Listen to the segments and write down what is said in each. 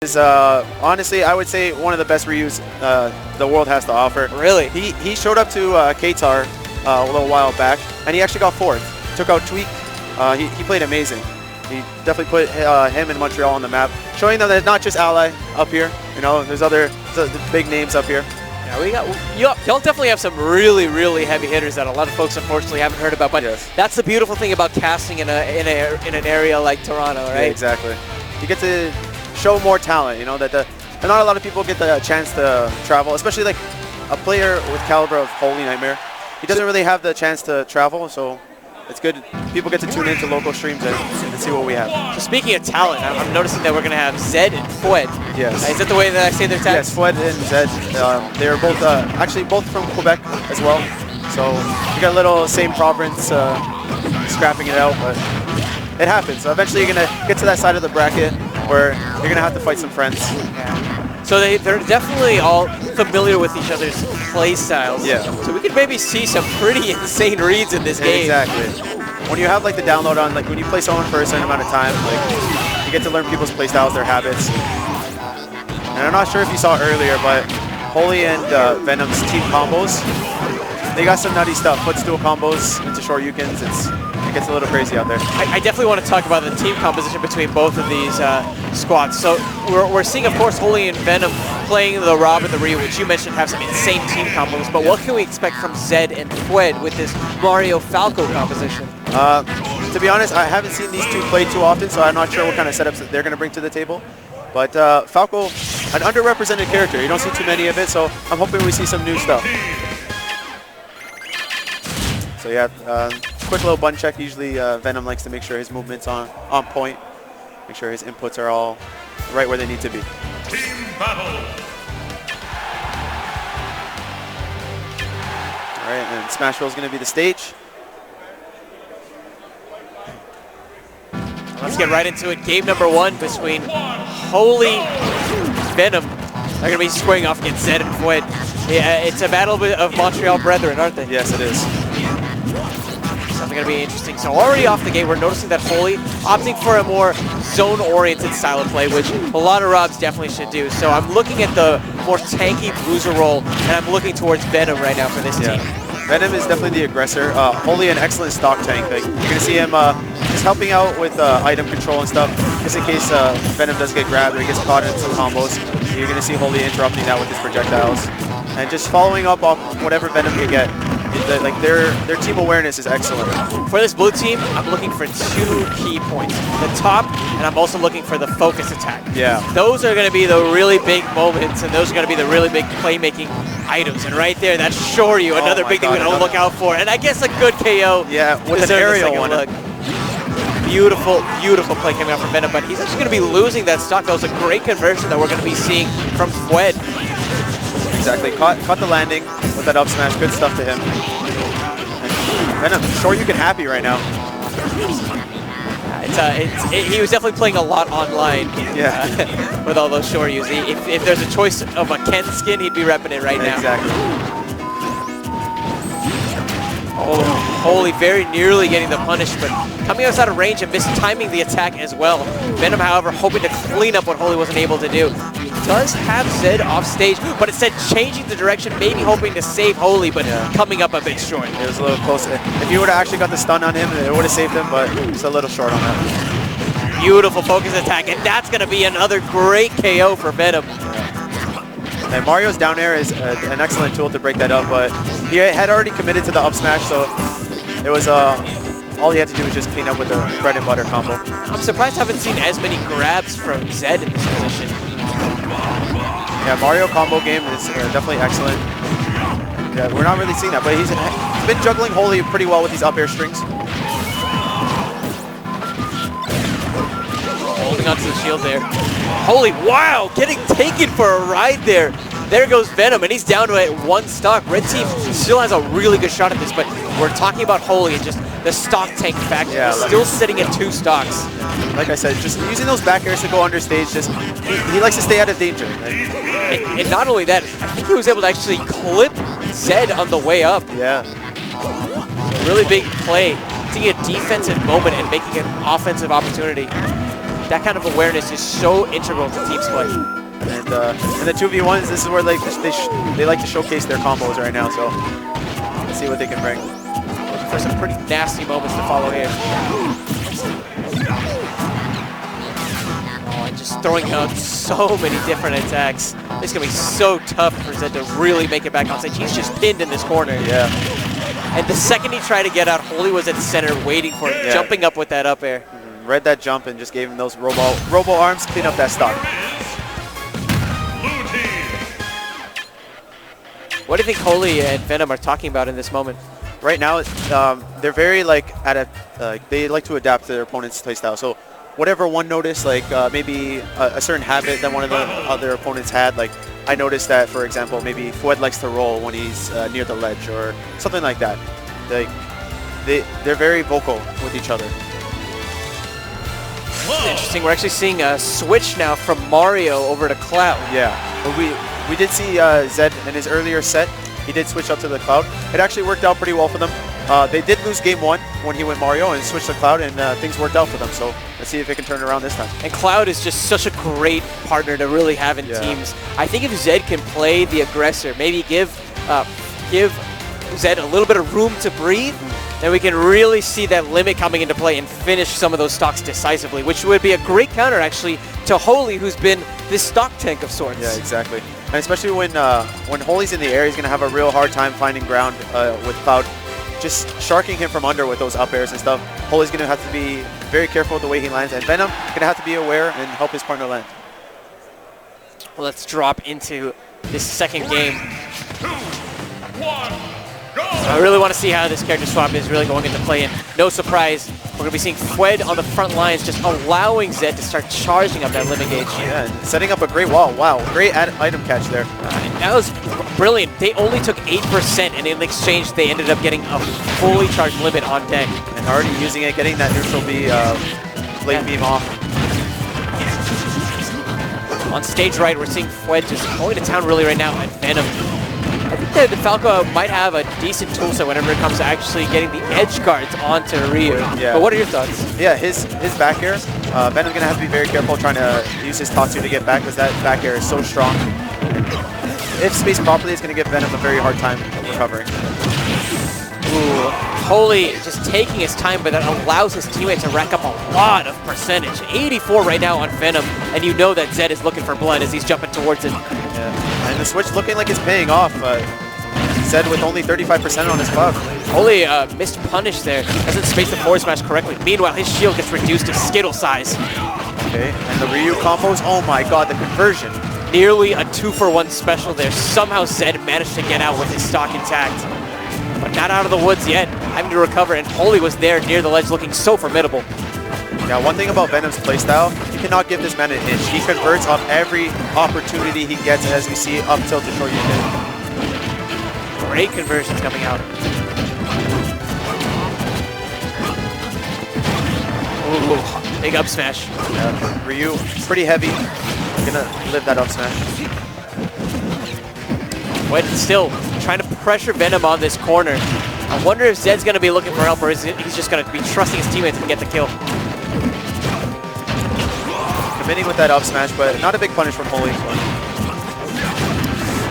is honestly, I would say one of the best reuse the world has to offer. Really? He showed up to Qatar a little while back, and he actually got fourth. Took out Tweak. He played amazing. He definitely put him and Montreal on the map, showing them that not just Ally up here. You know, there's other big names up here. Yeah, y'all definitely have some really heavy hitters that a lot of folks unfortunately haven't heard about. But yes, that's the beautiful thing about casting in an area like Toronto, right? Yeah, exactly. You get to show more talent. You know that and not a lot of people get the chance to travel, especially like a player with caliber of Holy Nightmare. He doesn't really have the chance to travel, so it's good. People get to tune into local streams and see what we have. So speaking of talent, I'm noticing that we're going to have Zed and Fwed. Yes. Is that the way that I say their tags? Yes, Fwed and Zed. They're both actually both from Quebec as well. So you got a little same province scrapping it out, but it happens. So eventually you're going to get to that side of the bracket where you're going to have to fight some friends. Yeah. So they're definitely all familiar with each other's play styles. Yeah. So we could maybe see some pretty insane reads in this game. Exactly. When you have like the download on, like when you play someone for a certain amount of time, like you get to learn people's play styles, their habits. And I'm not sure if you saw earlier, but Holy and Venom's team combos, they got some nutty stuff. Footstool combos into short Yukins. It gets a little crazy out there. I definitely want to talk about the team composition between both of these squads. So we're seeing, of course, Holy and Venom playing the Rob and the Ryu, which you mentioned have some insane team combos. But what can we expect from Zed and Fwed with this Mario Falco composition? To be honest, I haven't seen these two play too often, so I'm not sure what kind of setups that they're going to bring to the table. But Falco, an underrepresented character. You don't see too many of it, so I'm hoping we see some new stuff. So yeah, quick little button check. Usually Venom likes to make sure his movement's on point, make sure his inputs are all right where they need to be. Team battle. All right, and Smashville is going to be the stage. Let's get right into it. Game number one between Holy Venom. They're going to be squaring off against Zed and Fwed. Yeah, it's a battle of Montreal brethren, aren't they? Yes, it is. Something going to be interesting. So already off the gate, we're noticing that Holy opting for a more zone-oriented style of play, which a lot of Robs definitely should do. So I'm looking at the more tanky bruiser role, and I'm looking towards Venom right now for this team. Venom is definitely the aggressor. Holy an excellent stock tank. Like, you're going to see him just helping out with item control and stuff, just in case Venom does get grabbed or he gets caught in some combos. You're going to see Holy interrupting that with his projectiles. And just following up on whatever Venom can get. Like their team awareness is excellent. For this blue team, I'm looking for two key points. The top, and I'm also looking for the focus attack. Yeah. Those are going to be the really big moments, and those are going to be the really big playmaking items. And right there, that's Shoryu, another big thing we're going to look out for. And I guess a good KO. Yeah, with an aerial one. Beautiful play coming out from Venom, but he's actually going to be losing that stock. That was a great conversion that we're going to be seeing from Fwed. Exactly, caught the landing with that up smash. Good stuff to him. And Venom, Shoryuken happy right now. He was definitely playing a lot online. Yeah. With all those Shoryus. If there's a choice of a Ken skin, he'd be repping it right now. Exactly. Oh, Holy very nearly getting the punish, but coming outside of range and mistiming the attack as well. Venom, however, hoping to clean up what Holy wasn't able to do. He does have Zed off stage, but instead changing the direction, maybe hoping to save Holy, but coming up a bit short. It was a little close. If you would have actually got the stun on him, it would have saved him, but just a little short on that. Beautiful focus attack, and that's going to be another great KO for Venom. And Mario's down air is an excellent tool to break that up, but he had already committed to the up smash, so it was all he had to do was just clean up with the bread and butter combo. I'm surprised I haven't seen as many grabs from Zed in this position. Yeah, Mario combo game is definitely excellent. Yeah, we're not really seeing that, but he's been juggling Holy pretty well with these up air strings. Holding onto the shield there. Holy, wow, getting taken for a ride there. There goes Venom, and he's down to one stock. Red team still has a really good shot at this, but we're talking about Holy and just the stock tank factor. Yeah, still sitting at 2 stocks. Like I said, just using those back airs to go under stage, just he likes to stay out of danger. And not only that, I think he was able to actually clip Zed on the way up. Yeah. Really big play, taking a defensive moment and making an offensive opportunity. that kind of awareness is so integral to team play. And in the 2v1s, this is where they like to showcase their combos right now. So let's see what they can bring. Looking for some pretty nasty moments to follow here. Oh, and just throwing out so many different attacks. It's going to be so tough for Zed to really make it back on stage. He's just pinned in this corner. Yeah. And the second he tried to get out, Holy was at the center waiting for it, jumping up with that up air. Read that jump and just gave him those robo arms, clean up that stock. What do you think Holy and Venom are talking about in this moment? Right now, they're very they like to adapt to their opponent's playstyle. So whatever one noticed, like maybe a certain habit that one of the other opponents had, like I noticed that, for example, maybe Fwed likes to roll when he's near the ledge or something like that. Like they're very vocal with each other. Interesting. We're actually seeing a switch now from Mario over to Cloud. Yeah, but we did see Zed in his earlier set. He did switch up to the Cloud. It actually worked out pretty well for them. They did lose game 1 when he went Mario and switched to Cloud, and things worked out for them. So let's see if they can turn it around this time. And Cloud is just such a great partner to really have in teams. I think if Zed can play the aggressor, maybe give Zed a little bit of room to breathe, then we can really see that limit coming into play and finish some of those stocks decisively, which would be a great counter actually to Holy, who's been this stock tank of sorts. Yeah, exactly. And especially when Holy's in the air, he's going to have a real hard time finding ground with Cloud. Just sharking him from under with those up airs and stuff. Holy's going to have to be very careful with the way he lands, and Venom going to have to be aware and help his partner land. Well, let's drop into this second game. 2, 1. I really want to see how this character swap is really going into play, and no surprise, we're going to be seeing Fwed on the front lines just allowing Zed to start charging up that limit gauge. Yeah, and setting up a great wall. Wow, great item catch there. That was brilliant. They only took 8%, and in exchange, they ended up getting a fully charged limit on deck. And already using it, getting that neutral blade beam off. On stage right, we're seeing Fwed just going to town really right now, and Venom. I think that the Falco might have a decent toolset whenever it comes to actually getting the edge guards onto Ryu. Yeah. But what are your thoughts? Yeah, his back air, Venom's going to have to be very careful trying to use his Tatsu to get back, because that back air is so strong. If spaced properly, it's going to give Venom a very hard time recovering. Ooh, Holy just taking his time, but that allows his teammate to rack up a lot of percentage. 84 right now on Venom, and you know that Zed is looking for blood as he's jumping towards it. Yeah. And the switch looking like it's paying off. Zed with only 35% on his Cloud. Holy missed punish there. Doesn't space the forward smash correctly. Meanwhile, his shield gets reduced to Skittle size. Okay, and the Ryu combos, oh my god, the conversion. Nearly a 2-for-1 special there. Somehow Zed managed to get out with his stock intact. But not out of the woods yet, having to recover, and Holy was there near the ledge looking so formidable. Yeah, one thing about Venom's playstyle, you cannot give this man an inch. He converts on every opportunity he gets, as we see up tilt to short unit. Great conversions coming out. Ooh, big up smash. Yeah, Ryu, pretty heavy. Gonna live that up smash. But still trying to pressure Venom on this corner. I wonder if Zed's going to be looking for help, or is he's just going to be trusting his teammates to get the kill. Committing with that up smash, but not a big punish from Holy.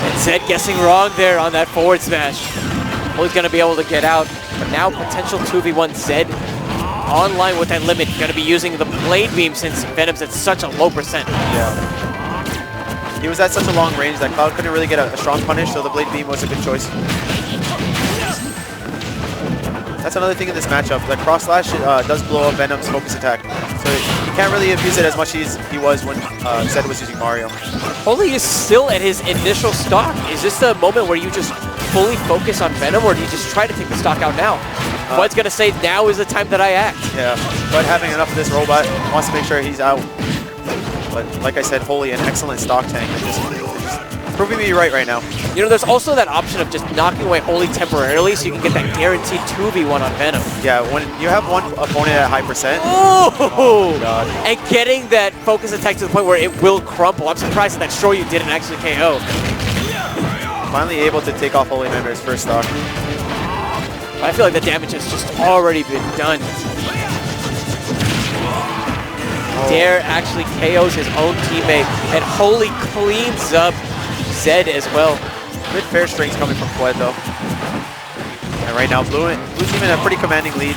And Zed guessing wrong there on that forward smash. Holy's going to be able to get out, but now potential 2v1 Zed online with that limit. Going to be using the blade beam since Venom's at such a low percent. Yeah. He was at such a long range that Cloud couldn't really get a strong punish, so the blade beam was a good choice. That's another thing in this matchup. The cross slash does blow up Venom's focus attack, so he can't really abuse it as much as he was when Zed was using Mario. Holy is still at his initial stock. Is this the moment where you just fully focus on Venom, or do you just try to take the stock out now? Fwed's going to say, now is the time that I act. Yeah, but having enough of this robot, wants to make sure he's out. But like I said, Holy, an excellent stock tank. Just proving me right now. You know, there's also that option of just knocking away Holy temporarily so you can get that guaranteed 2v1 on Venom. Yeah, when you have one opponent at high percent. Oh! God. And getting that focus attack to the point where it will crumple. I'm surprised that Shoyu didn't actually KO. Finally able to take off Holy under his first stock. I feel like the damage has just already been done. Dare actually KOs his own teammate, and Holy cleans up Zed as well. Good fair strings coming from Fwed though. And right now, Blue team in a pretty commanding lead.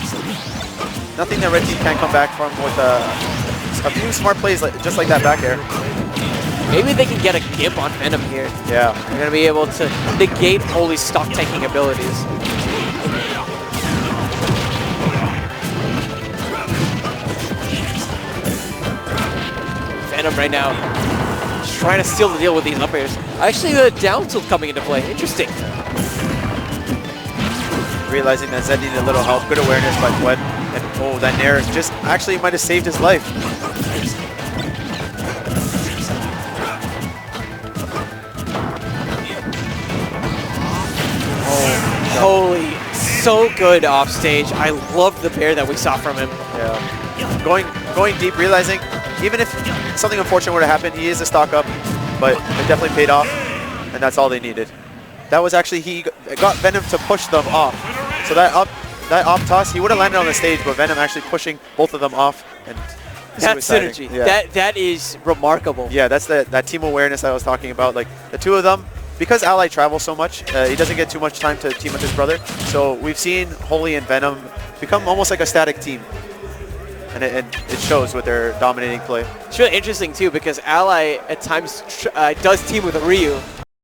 Nothing that Red team can't come back from with a few smart plays just like that back air. Maybe they can get a gimp on Venom here. Yeah. They're going to be able to negate Holy's stock tanking abilities. Venom right now just trying to seal the deal with these up airs. Actually, the down tilt coming into play. Interesting. Realizing that Zed needed a little help. Good awareness by Fwed. And oh, that Nair just actually might have saved his life. Holy, so good off stage. I love the bair that we saw from him. Yeah. Going deep, realizing even if something unfortunate were to happen, he is a stock up, but it definitely paid off, and that's all they needed. That was actually, he got Venom to push them off. So that up toss, he would have landed on the stage, but Venom actually pushing both of them off. And that's synergy. Yeah. That is remarkable. Yeah, that's that team awareness I was talking about. Like the two of them, because Ally travels so much, he doesn't get too much time to team with his brother. So we've seen Holy and Venom become almost like a static team. And it shows with their dominating play. It's really interesting too because Ally at times does team with Ryu,